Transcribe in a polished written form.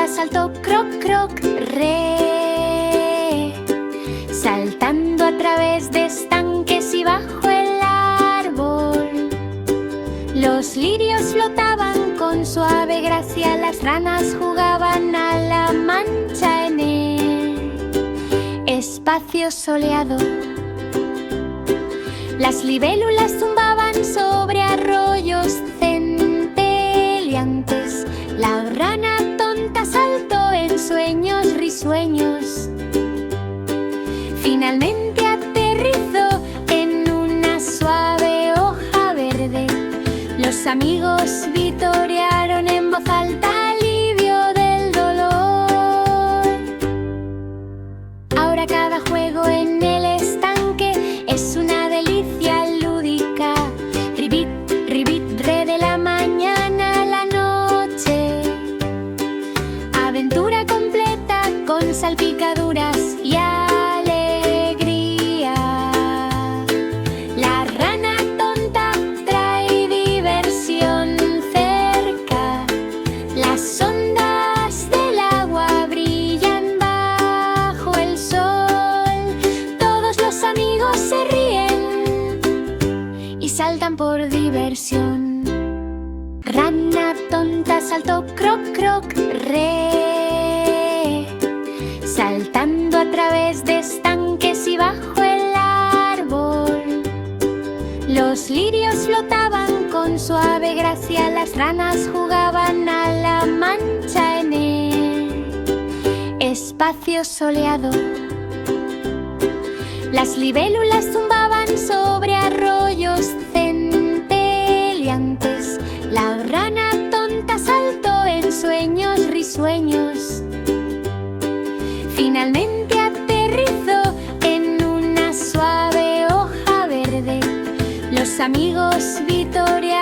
tonta saltó croc, croc, re, saltando a través de estanques y bajo el árbol. Los lirios flotaban con suave gracia, las ranas jugaban a la mancha en el espacio soleado. Las libélulas zumbaban sobre arroyos centelleantes. La rana tonta saltó en sueños risueños. Finalmente aterrizó en una suave hoja verde. Los amigos vitorearon en voz alta alivio del dolor. Ahora cada juego en el estanque es una delicia lúdica. Ribit, ribit, re, de la mañana a la noche. Aventura completa con salpicaduras y alegría. La rana tonta trae diversión cerca. Las ondas del agua brillan bajo el sol. Todos los amigos se ríen y saltan por diversión. Rana tonta saltó croc, croc, re, saltando a través de estanques y bajo el árbol. Los lirios flotaban con suave gracia, las ranas jugaban a la mancha en el espacio soleado. Las libélulas zumbaban sobre arroyos centelleantes. La rana tonta saltó en sueños risueños. Finalmente aterrizó en una suave hoja verde. Los amigos vitorearon